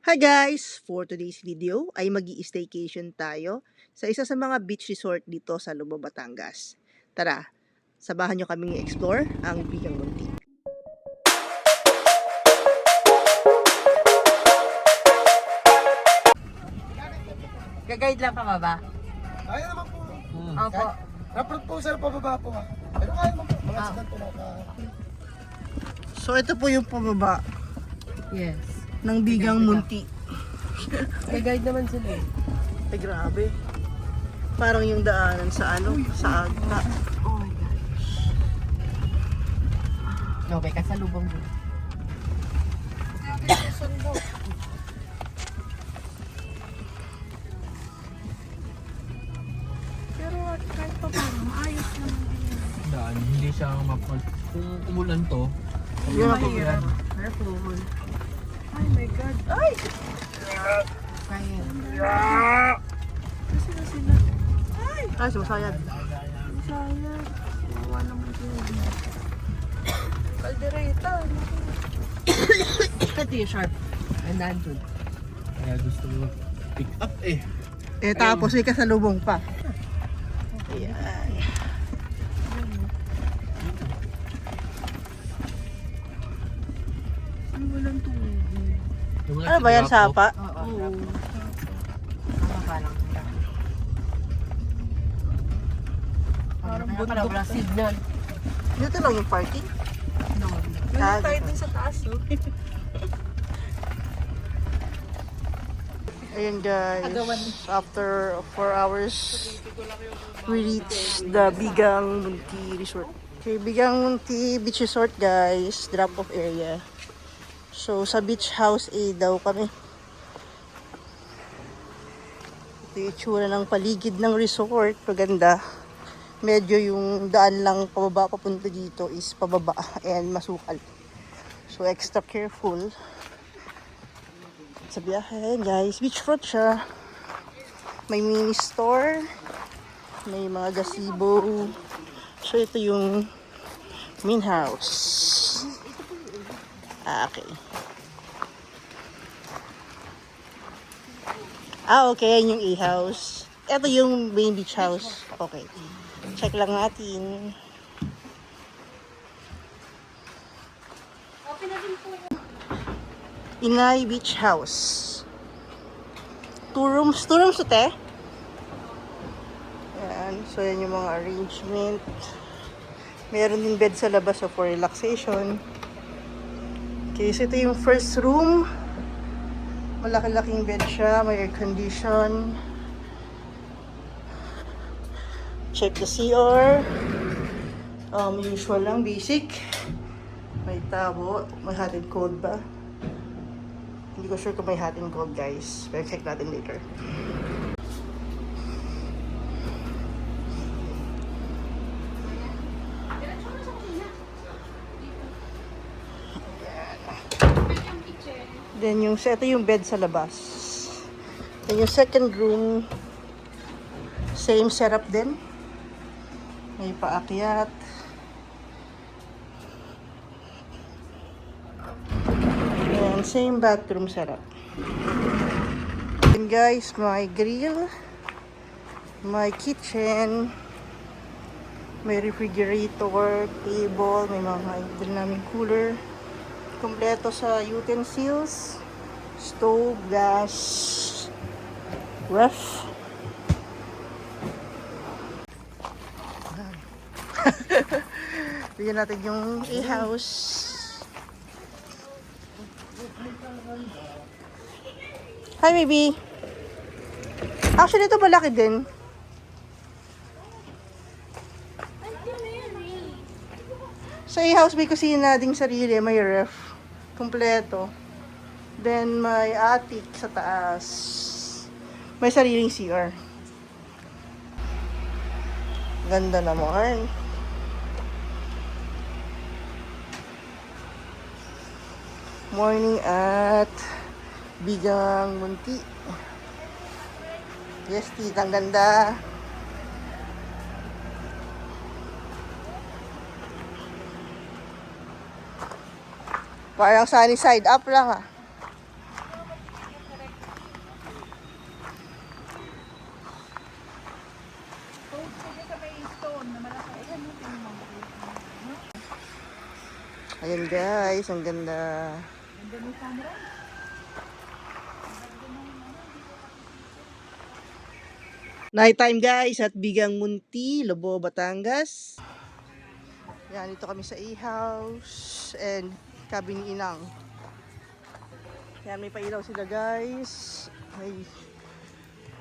Hi guys! For today's video ay mag-i-staycation tayo sa isa sa mga beach resort dito sa Lubao, Batangas. Tara, sabahan nyo kaming i-explore ang Bigang Munti. Gagayad lang pababa. Kaya naman po. Opo. Dapat po sir, pababa po ha. Pero kaya naman po, mga sikat po na. So ito po yung pababa Yes. ng Bigang Munti. Gagayad naman sila eh. Ay grabe. Parang yung daanan sa sa Agta. Oh my gosh. No, may kasalubong din. Pero kahit pa paano, maayos naman din. Daan, hindi siya mapag... Kung umulan to, Yung umulan. Careful. Oh my God. Ay! Kaya. Kasi na sila. Ay, sumasayad. Sumasayad. Wawa naman sila. Kaldereta. Ito yung sharp. And nandun. Kaya gusto mo pick up eh. Eh tapos may kasalubong pa. Ayan. Ay, walang tubig. Yung mga Ano ba yan, sinapo, sapa? Oo. Mababa lang. Parang pala walang signal. Dito lang yung parking. Wala tayo dun sa taas, oh. Ayan guys, after 4 hours, we reached the Bigang Munti Resort. Okay, Bigang Munti Beach Resort guys, drop off area. So sa Beach House A daw kami. Ito yung itsura ng paligid ng resort, maganda. Medyo yung daan lang pababa papunta dito is pababa and masukal. So extra careful sa biyahe guys. Beachfront siya. May mini store. May mga gazebo. So ito yung main house. Okay. Okay. Yan yung A-house. Ito yung main beach house. Okay. Check lang natin. Inay Beach House. 2 rooms. 2 rooms ito. Ayan. So, yan yung mga arrangement. Meron din bed sa labas for relaxation. Okay, so ito yung first room. Malaki-laking bed siya. May air condition. Check the CR. Usual lang, basic. May tabo. May hot and cold ba? Hindi ko sure kung may hot and cold guys. Pero check natin later. Then ito yung bed sa labas. Then yung second room, same setup din. May paakyat. And same bathroom setup. And guys, my grill, my kitchen, may refrigerator, table, may mga din namin cooler. Kompleto sa utensils, stove, gas, ref. Bigyan natin yung A-house. Hi, baby. Actually, ito malaki din. Sa A-house, may kusina ding sarili, may ref. Kompleto. Then, may attic sa taas. May sariling CR. Ganda naman. Morning at Bigang Munti. Yes, tita, ang ganda. Parang sunny side up lang ah. Ayan guys, ang ganda. Nighttime guys at Bigang Munti, Lobo, Batangas. Yan, dito kami sa A-House and cabin ni Inang. Yan, may pailaw sila guys. May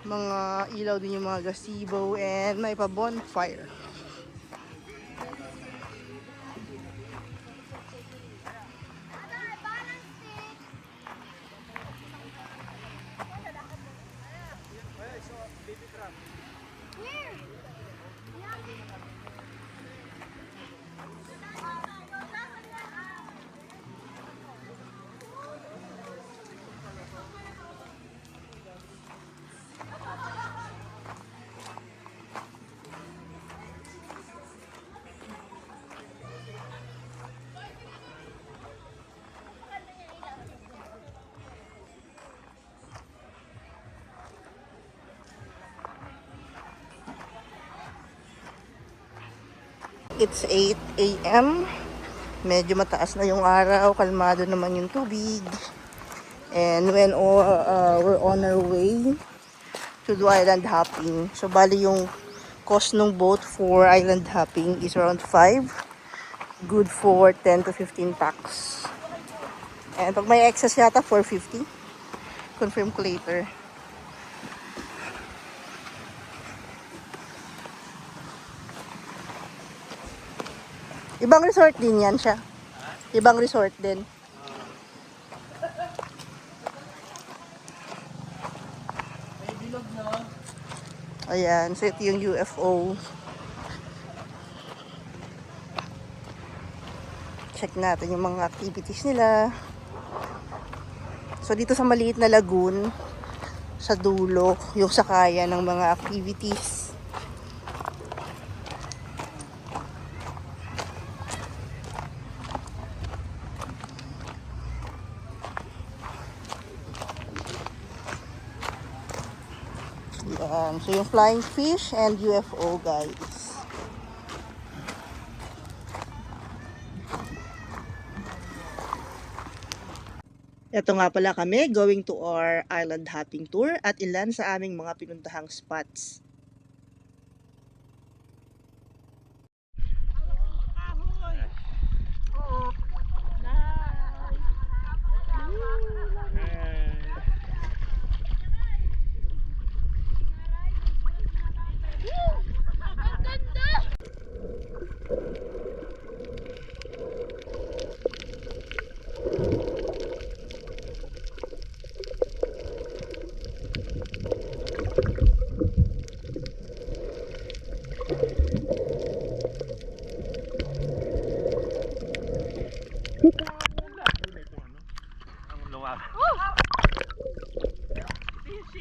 mga ilaw din yung mga gazebo and may pa bonfire. It's 8 a.m. Medyo mataas na yung araw, kalmado naman yung tubig. And when we're on our way to do island hopping. So bali yung cost ng boat for island hopping is around 5. Good for 10 to 15 packs. And pag may excess yata, 450. Confirm ko later. Ibang resort din yan siya. Ibang resort din. Ayan, so ito yung UFO. Check natin yung mga activities nila. So dito sa maliit na lagoon, sa dulo, yung sakayan ng mga activities. Yan. So yung flying fish and UFO guys. Ito nga pala kami going to our island hopping tour at ilan sa aming mga pinuntahang spots.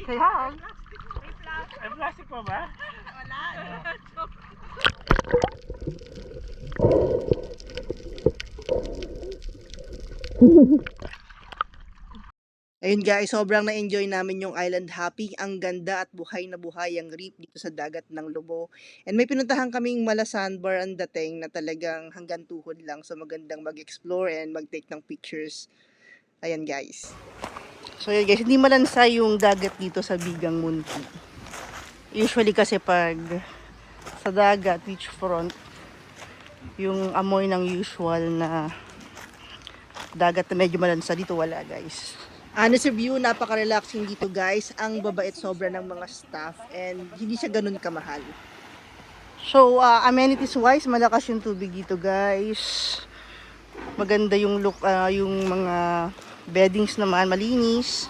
Say hi. Ay, plastic pa ba? Ayun guys, sobrang na-enjoy namin yung island hopping. Ang ganda at buhay na buhay ang reef dito sa dagat ng Lobo. And may pinuntahan kaming mala sandbar ang dating na talagang hanggang tuhod lang. So magandang mag-explore and mag-take ng pictures. Ayan guys. So yun guys, hindi malansa yung dagat dito sa Bigang Munti. Usually kasi pag sa dagat, beachfront, yung amoy ng usual na dagat na medyo malansa dito wala guys. Honest review, napaka-relaxing dito guys. Ang babait sobra ng mga staff and hindi siya ganun kamahal. So, amenities wise, malakas yung tubig dito guys. Maganda yung look, yung mga beddings naman, malinis.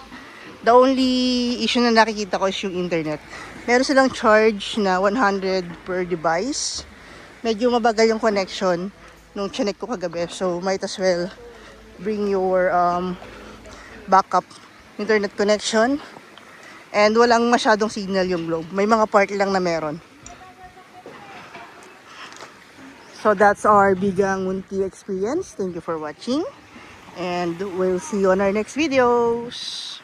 The only issue na nakikita ko is yung internet. Meron silang charge na 100 per device. Medyo mabagal yung connection nung chinek ko kagabi. So, might as well bring your backup internet connection. And walang masyadong signal yung globe. May mga part lang na meron. So that's our Bigang Munti experience. Thank you for watching. And we'll see you on our next videos.